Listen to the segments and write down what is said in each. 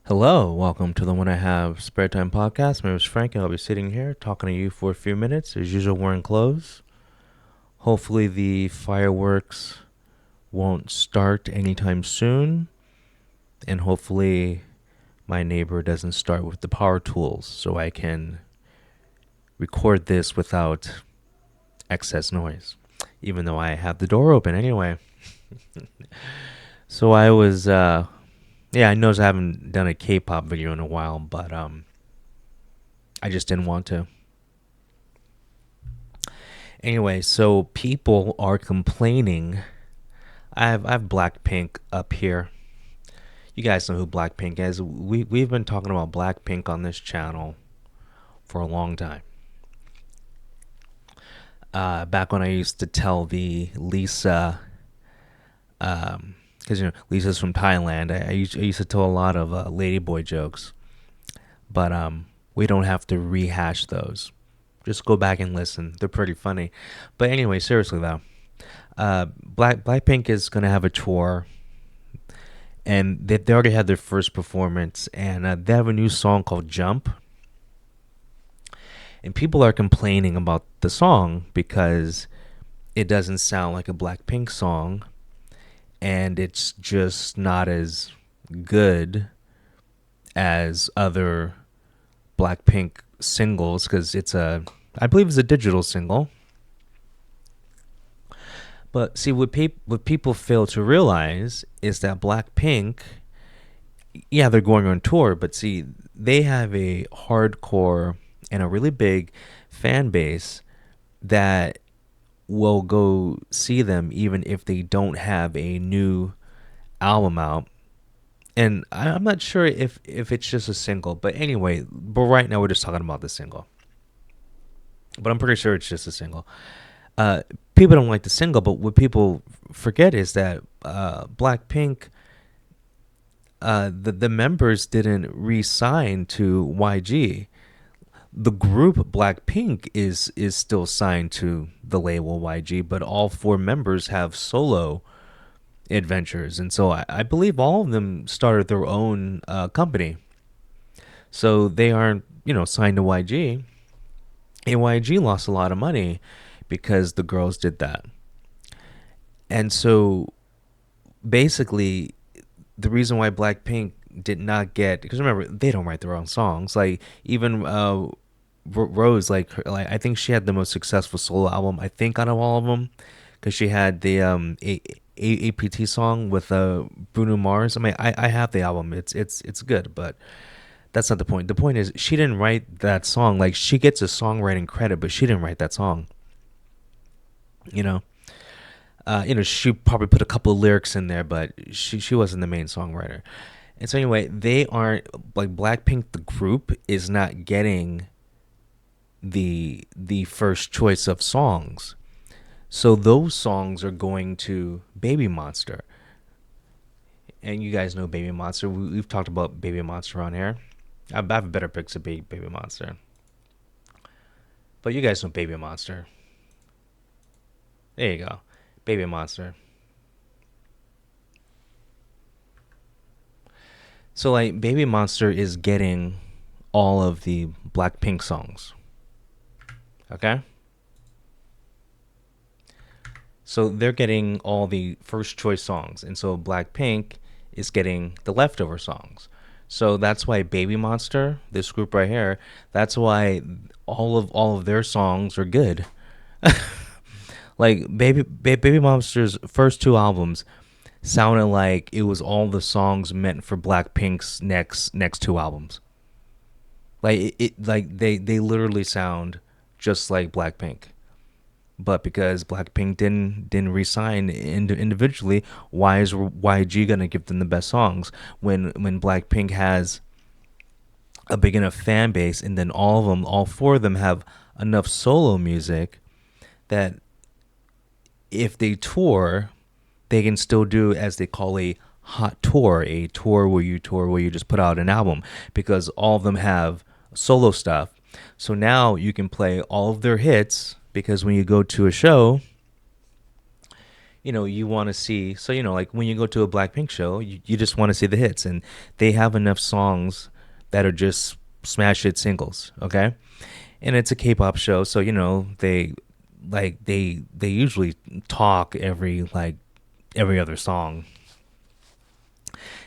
Hello, welcome to the When I Have Spare Time podcast. My name is Frank, and I'll be sitting here talking to you for a few minutes. As usual, wearing clothes. Hopefully, the fireworks won't start anytime soon, and hopefully, my neighbor doesn't start with the power tools so I can record this without excess noise, even though I have the door open anyway. So I noticed I haven't done a K-pop video in a while, but I just didn't want to. Anyway, so people are complaining. I have BlackPink up here. You guys know who BlackPink is. We've been talking about BlackPink on this channel for a long time. Back when I used to tell the Lisa, because Lisa's from Thailand. I used to tell a lot of ladyboy jokes, but we don't have to rehash those. Just go back and listen. They're pretty funny. But anyway, seriously though, Blackpink is gonna have a tour, and they already had their first performance, and they have a new song called "Jump." And people are complaining about the song because it doesn't sound like a Blackpink song, and it's just not as good as other Blackpink singles because I believe it's a digital single. But see, what people fail to realize is that Blackpink, yeah, they're going on tour, but see, they have a hardcore and a really big fan base that will go see them even if they don't have a new album out. And I'm not sure if it's just a single, but anyway, but right now we're just talking about the single. But I'm pretty sure it's just a single. uh, People don't like the single, but what people forget is that Blackpink, the members didn't re-sign to YG. The group Blackpink is still signed to the label YG, but all four members have solo adventures, and so I believe all of them started their own company. So they aren't signed to YG. And YG lost a lot of money because the girls did that. And so basically, the reason why Blackpink did not get, because remember, they don't write their own songs. Like even Rose, like I think she had the most successful solo album, I think, out of all of them, because she had the APT song with Bruno Mars. I mean, I have the album. It's good, but that's not the point. The point is she didn't write that song. Like she gets a songwriting credit, but she didn't write that song. You know, she probably put a couple of lyrics in there, but she wasn't the main songwriter. And so anyway, they aren't like Blackpink. The group is not getting the first choice of songs, so those songs are going to Baby Monster. And you guys know Baby Monster. We've talked about Baby Monster on here. I have better picks of Baby Monster, but you guys know Baby Monster. There you go, Baby Monster. So like Baby Monster is getting all of the Blackpink songs. Okay? So they're getting all the first choice songs, and so Blackpink is getting the leftover songs. So that's why Baby Monster, this group right here, that's why all of their songs are good. Like Baby Monster's first two albums sounded like it was all the songs meant for Blackpink's next two albums. Like like they literally sound just like Blackpink. But because Blackpink didn't resign individually, why is YG gonna give them the best songs when Blackpink has a big enough fan base, and then all four of them have enough solo music that if they tour, they can still do, as they call, a tour where you just put out an album, because all of them have solo stuff. So now you can play all of their hits, because when you go to a show, you want to see. So like when you go to a Blackpink show, you just want to see the hits, and they have enough songs that are just smash hit singles. Okay, and it's a K-pop show, so they usually talk every other song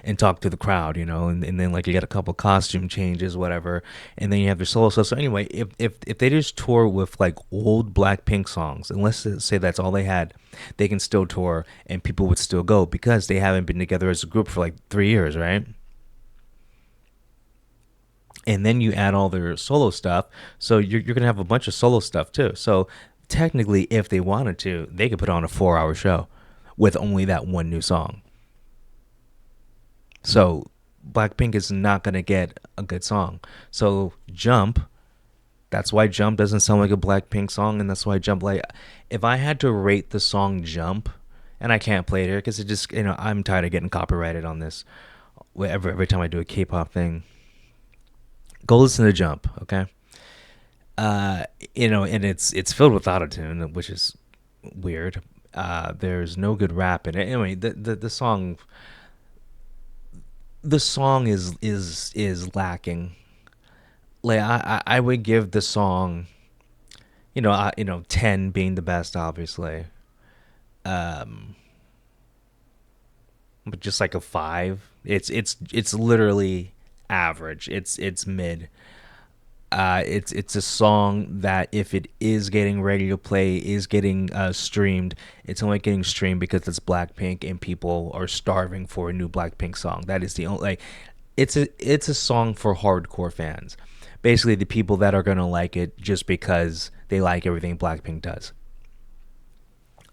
and talk to the crowd, and then like you get a couple costume changes, whatever, and then you have their solo stuff. So anyway, if they just tour with like old Blackpink songs, and let's say that's all they had, they can still tour and people would still go because they haven't been together as a group for like 3 years, right? And then you add all their solo stuff, so you're gonna have a bunch of solo stuff too. So technically, if they wanted to, they could put on a 4 hour show with only that one new song. So Blackpink is not gonna get a good song. So Jump, that's why Jump doesn't sound like a Blackpink song, and that's why Jump, like, if I had to rate the song Jump, and I can't play it here because it just I'm tired of getting copyrighted on this. Every time I do a K-pop thing, go listen to Jump, okay? Uh, and it's filled with autotune, which is weird. There's no good rap in it. Anyway, the song is lacking. Like I would give the song, 10 being the best, obviously, um, but just like a five. It's literally average. It's mid. It's a song that if it is getting radio play, is getting streamed, it's only getting streamed because it's Blackpink and people are starving for a new Blackpink song. That is the only, like, it's a song for hardcore fans, basically the people that are gonna like it just because they like everything Blackpink does.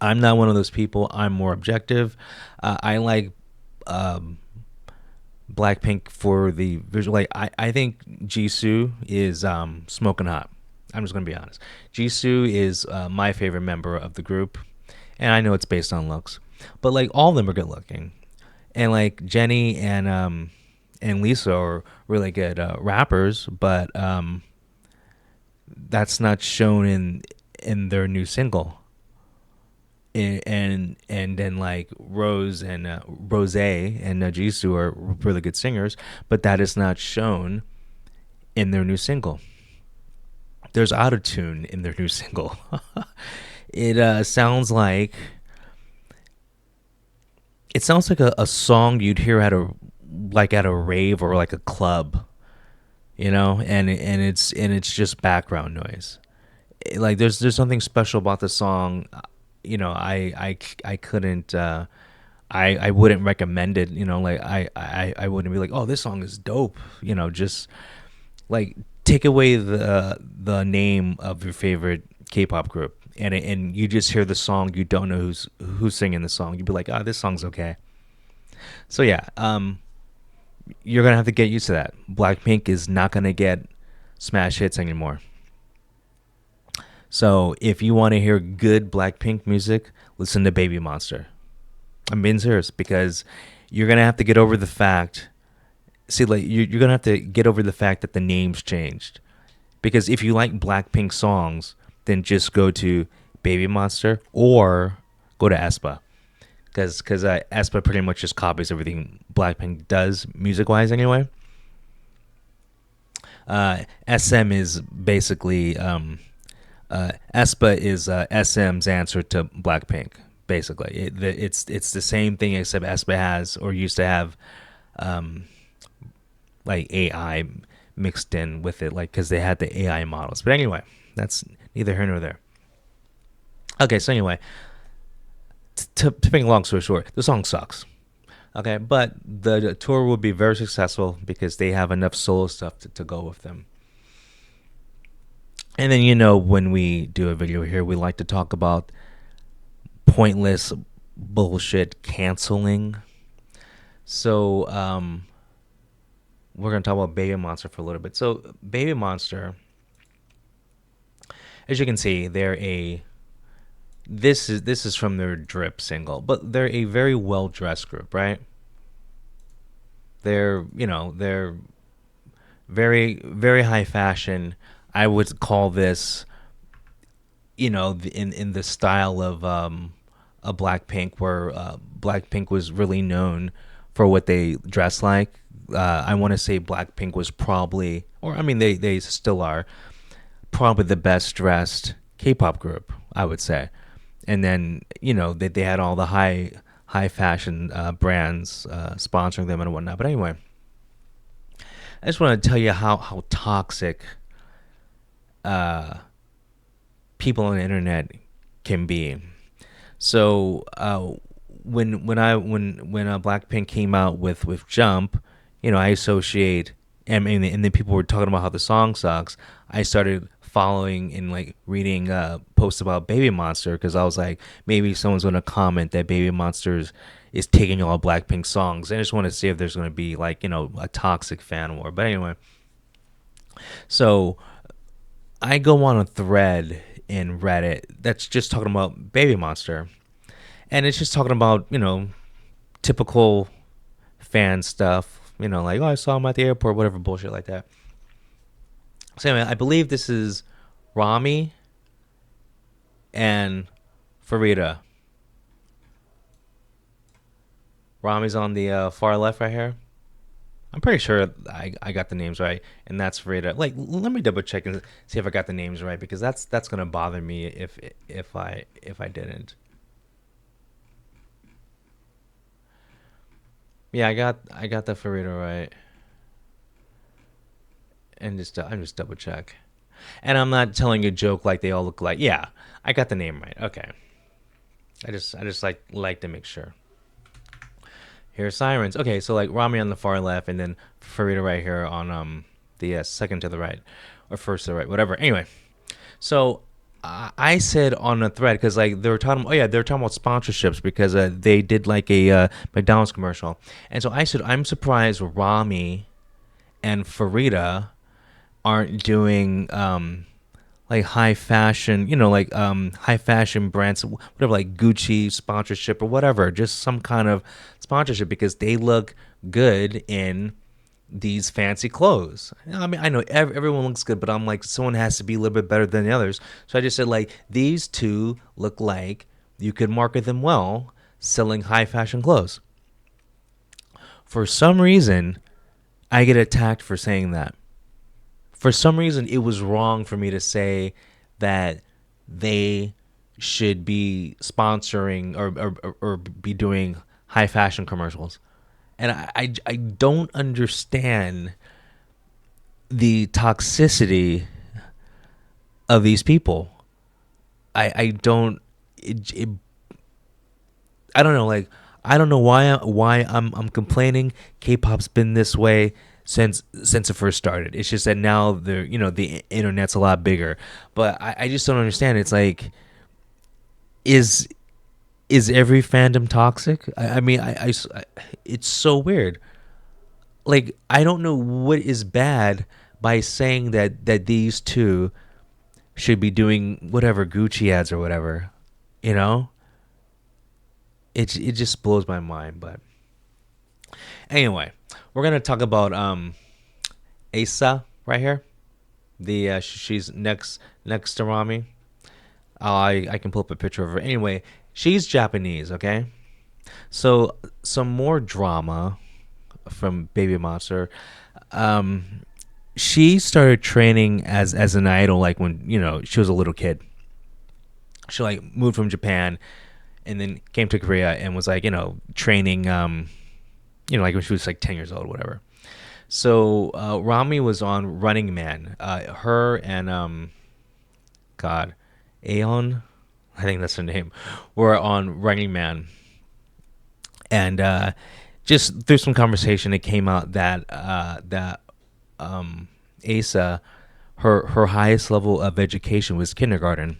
I'm not one of those people. I'm more objective. I like um, Blackpink for the visual. Like I think Jisoo is smoking hot. I'm just gonna be honest. Jisoo is my favorite member of the group, and I know it's based on looks, but like all of them are good looking, and like Jenny and Lisa are really good rappers, but that's not shown in their new single. And then like Rose and Jisoo are really good singers, but that is not shown in their new single. There's autotune in their new single. It sounds like a song you'd hear at a rave or like a club, and it's just background noise. Like there's something special about the song. I couldn't I wouldn't recommend it. Like I wouldn't be like, oh, this song is dope. Just like take away the name of your favorite K-pop group, and you just hear the song, you don't know who's singing the song, you'd be like, oh, this song's okay. So yeah, you're gonna have to get used to that. Blackpink is not gonna get smash hits anymore. So if you want to hear good Blackpink music, listen to Baby Monster. I'm being serious because you're gonna have to get over the fact. See, like you're gonna have to get over the fact that the names changed. Because if you like Blackpink songs, then just go to Baby Monster or go to aespa. Because aespa pretty much just copies everything Blackpink does music wise anyway. SM is basically aespa is SM's answer to Blackpink. Basically, it's the same thing except aespa has or used to have um, like AI mixed in with it, like because they had the AI models. But anyway, that's neither here nor there. Okay, so anyway, to make a long story short, the song sucks. Okay, but the tour will be very successful because they have enough solo stuff to go with them. And then when we do a video here, we like to talk about pointless bullshit canceling. So we're gonna talk about Baby Monster for a little bit. So Baby Monster, as you can see, they're a this is from their Drip single, but they're a very well dressed group, right? They're very very high fashion. I would call this in the style of a BlackPink, where BlackPink was really known for what they dress like. I want to say BlackPink was probably, or I mean, they still are probably the best dressed K-pop group, I would say. And then they had all the high fashion brands sponsoring them and whatnot. But anyway, I just want to tell you how toxic uh, people on the internet can be. So when Blackpink came out with Jump, I associate, and then people were talking about how the song sucks. I started following and like reading posts about Baby Monster because I was like, maybe someone's gonna comment that Baby Monsters is taking all Blackpink songs. I just want to see if there's gonna be like a toxic fan war. But anyway, so I go on a thread in Reddit that's just talking about Baby Monster, and it's just talking about typical fan stuff. Like, oh, I saw him at the airport, whatever bullshit like that. So anyway, I believe this is Rami and Farida. Rami's on the far left right here. I'm pretty sure I got the names right, and that's Farida. Like, let me double check and see if I got the names right because that's gonna bother me if I didn't. Yeah, I got the Farida right, and I'm just double check. And I'm not telling a joke like they all look like. Yeah, I got the name right. Okay. I just like to make sure. Here's Sirens. Okay, so like Rami on the far left, and then Farida right here on the second to the right, or first to the right, whatever. Anyway, so I said on a thread because like they were talking. Oh yeah, they were talking about sponsorships because they did like a McDonald's commercial, and so I said I'm surprised Rami and Farida aren't doing like high fashion, like high fashion brands, whatever, like Gucci sponsorship or whatever, just some kind of sponsorship because they look good in these fancy clothes. I mean, I know everyone looks good, but I'm like, someone has to be a little bit better than the others. So I just said, like, these two look like you could market them well selling high fashion clothes. For some reason, I get attacked for saying that. For some reason, it was wrong for me to say that they should be sponsoring or be doing high fashion commercials. And I don't understand the toxicity of these people. I don't it I don't know, like I don't know why I'm complaining. K-pop's been this way since it first started. It's just that now the internet's a lot bigger. But I just don't understand. It's like is is every fandom toxic? I mean it's so weird. Like I don't know what is bad by saying that these two should be doing whatever Gucci ads or whatever. You know? It just blows my mind, but anyway, we're gonna talk about Asa right here. The she's next to Rami. I can pull up a picture of her. Anyway, she's Japanese. Okay, so some more drama from Baby Monster. Um, she started training as an idol like when she was a little kid. She like moved from Japan and then came to Korea and was like training like when she was like 10 years old, whatever. So Rami was on Running Man. Her and God, Aeon, I think that's her name, were on Running Man, and just through some conversation, it came out that Asa, her highest level of education was kindergarten,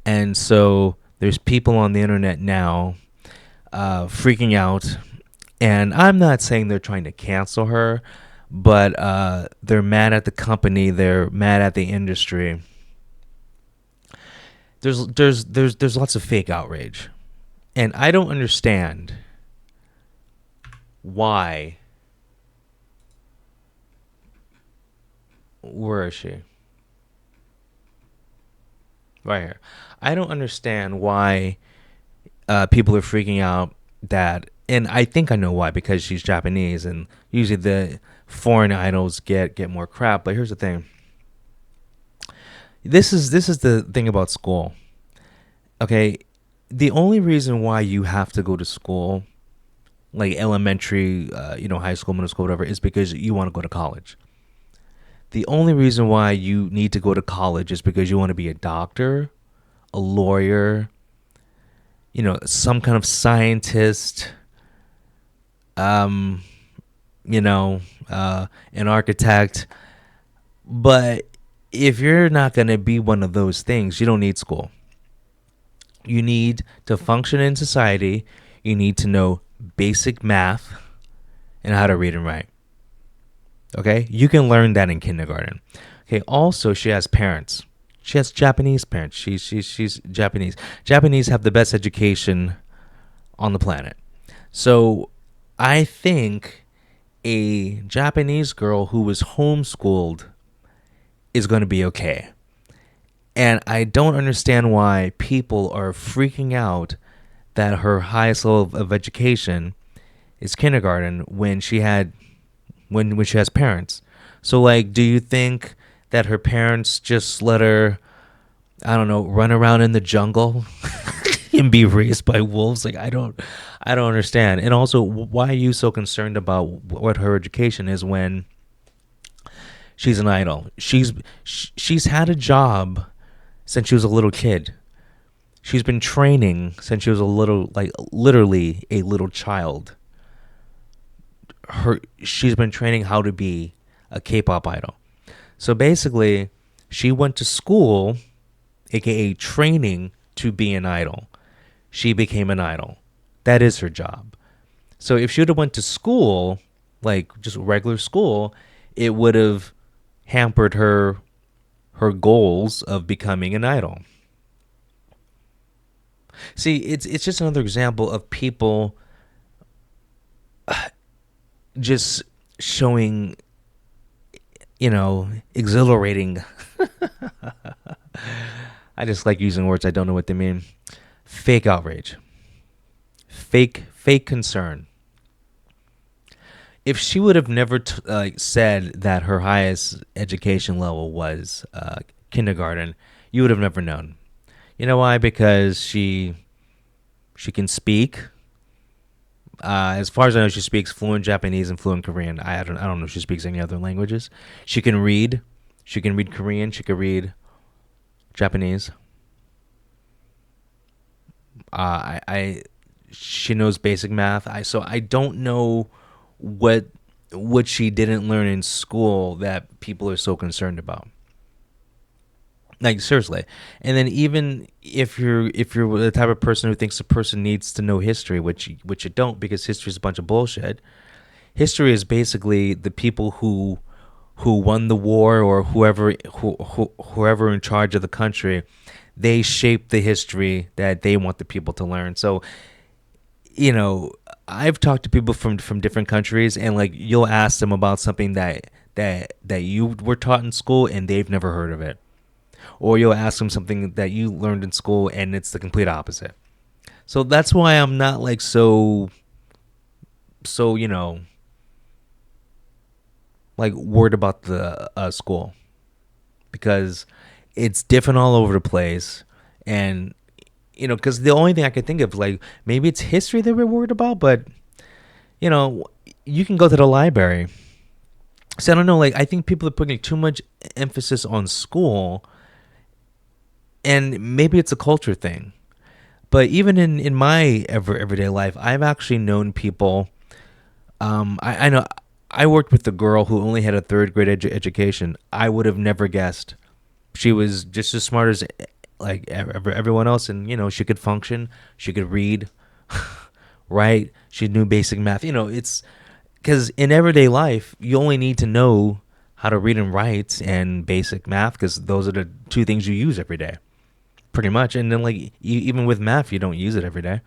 and so there's people on the internet now freaking out. And I'm not saying they're trying to cancel her, but they're mad at the company. They're mad at the industry. There's lots of fake outrage, and I don't understand why. Where is she? Right here. I don't understand why people are freaking out that, and I think I know why, because she's Japanese, and usually the foreign idols get more crap. But here's the thing. This is the thing about school. Okay, the only reason why you have to go to school, like elementary, high school, middle school, whatever, is because you want to go to college. The only reason why you need to go to college is because you want to be a doctor, a lawyer, some kind of scientist, um, an architect. But if you're not going to be one of those things, you don't need school. You need to function in society. You need to know basic math and how to read and write. Okay? You can learn that in kindergarten. Okay, also she has parents. She has Japanese parents. She's Japanese. Japanese have the best education on the planet. So I think a Japanese girl who was homeschooled is going to be okay. And I don't understand why people are freaking out that her highest level of education is kindergarten when she has parents. So like, do you think that her parents just let her, I don't know, run around in the jungle and be raised by wolves? Like, I don't understand. And also, why are you so concerned about what her education is when she's an idol? She's had a job since she was a little kid. She's been training since she was a little, like literally a little child. She's been training how to be a K-pop idol. So basically, she went to school, aka training to be an idol. She became an idol. That is her job. So if she would have went to school, like just regular school, it would have hampered her goals of becoming an idol. See, it's just another example of people just showing, exhilarating. I just like using words I don't know what they mean. Fake outrage. Fake concern. If she would have never said that her highest education level was kindergarten, you would have never known. You know why? Because she can speak. As far as I know, she speaks fluent Japanese and fluent Korean. I don't know if she speaks any other languages. She can read. She can read Korean. She can read Japanese. She knows basic math. So I don't know what she didn't learn in school that people are so concerned about. Like seriously. And then even if you're the type of person who thinks a person needs to know history, which you don't, because history is a bunch of bullshit. History is basically the people who won the war, or whoever in charge of the country. They shape the history that they want the people to learn. So, I've talked to people from different countries, and like you'll ask them about something that you were taught in school and they've never heard of it. Or you'll ask them something that you learned in school and it's the complete opposite. So that's why I'm not like so like worried about the school, because it's different all over the place. And because the only thing I could think of, like, maybe it's history that we're worried about, but you know you can go to the library. So I don't know, like, I think people are putting too much emphasis on school, and maybe it's a culture thing. But even in my everyday life, I've actually known people. I know I worked with a girl who only had a third grade education. I would have never guessed. She was just as smart as like everyone else, and she could function. She could read, right? She knew basic math. It's because in everyday life, you only need to know how to read and write and basic math, because those are the two things you use every day, pretty much. And then, like, even with math, you don't use it every day.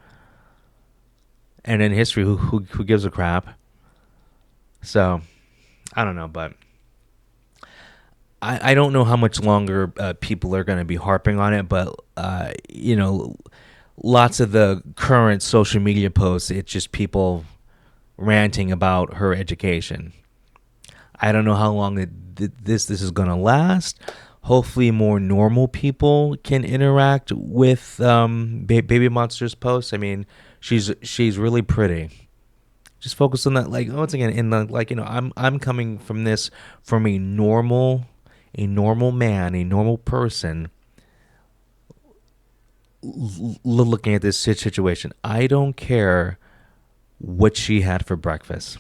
And in history, who gives a crap? So I don't know, but I don't know how much longer people are going to be harping on it. But lots of the current social media posts, it's just people ranting about her education. I don't know how long this is gonna last. Hopefully, more normal people can interact with Baby Monster's posts. I mean, she's really pretty. Just focus on that. Like once again, in the like I'm coming from this from a normal man, a normal person looking at this situation. I don't care what she had for breakfast.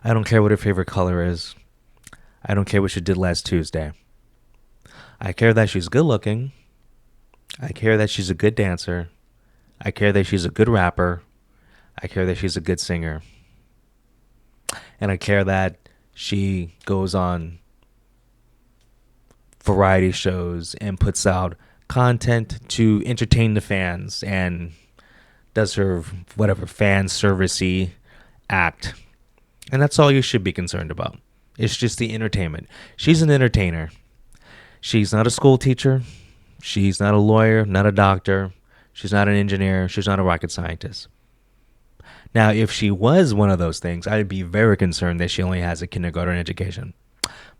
I don't care what her favorite color is. I don't care what she did last Tuesday. I care that she's good looking. I care that she's a good dancer. I care that she's a good rapper. I care that she's a good singer. And I care that she goes on variety shows and puts out content to entertain the fans and does her whatever fan servicey act. And that's all you should be concerned about. It's just the entertainment. She's an entertainer. She's not a school teacher. She's not a lawyer, not a doctor. She's not an engineer. She's not a rocket scientist. Now, if she was one of those things, I'd be very concerned that she only has a kindergarten education.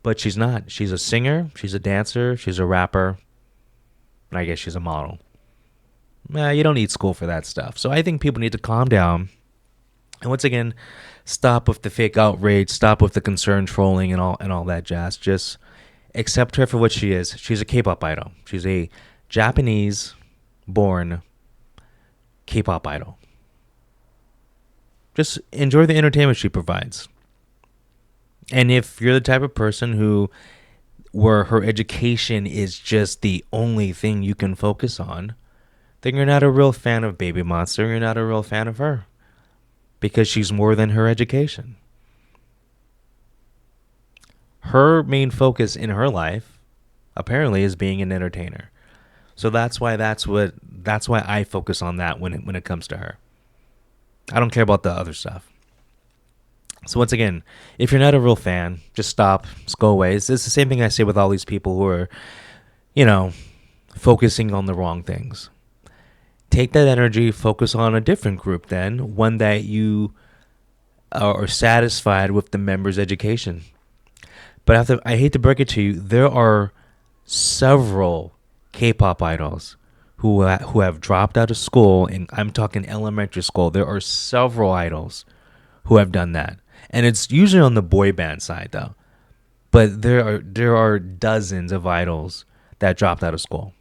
But she's not. She's a singer. She's a dancer. She's a rapper. And I guess she's a model. You don't need school for that stuff. So I think people need to calm down. And once again, stop with the fake outrage. Stop with the concern trolling and all that jazz. Just accept her for what she is. She's a K-pop idol. She's a Japanese-born K-pop idol. Just enjoy the entertainment she provides. And if you're the type of person where her education is just the only thing you can focus on, then you're not a real fan of Baby Monster. You're not a real fan of her. Because she's more than her education. Her main focus in her life, apparently, is being an entertainer. So that's why I focus on that when it comes to her. I don't care about the other stuff. So once again, if you're not a real fan, just stop, just go away. It's the same thing I say with all these people who are, focusing on the wrong things. Take that energy, focus on a different group then, one that you are satisfied with the members' education. But I hate to break it to you, there are several K-pop idols who have dropped out of school, and I'm talking elementary school. There are several idols who have done that. And it's usually on the boy band side though. But there are dozens of idols that dropped out of school.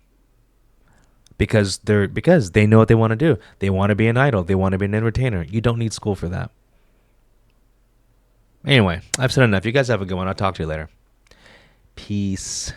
Because they know what they want to do. They want to be an idol. They want to be an entertainer. You don't need school for that. Anyway, I've said enough. You guys have a good one. I'll talk to you later. Peace.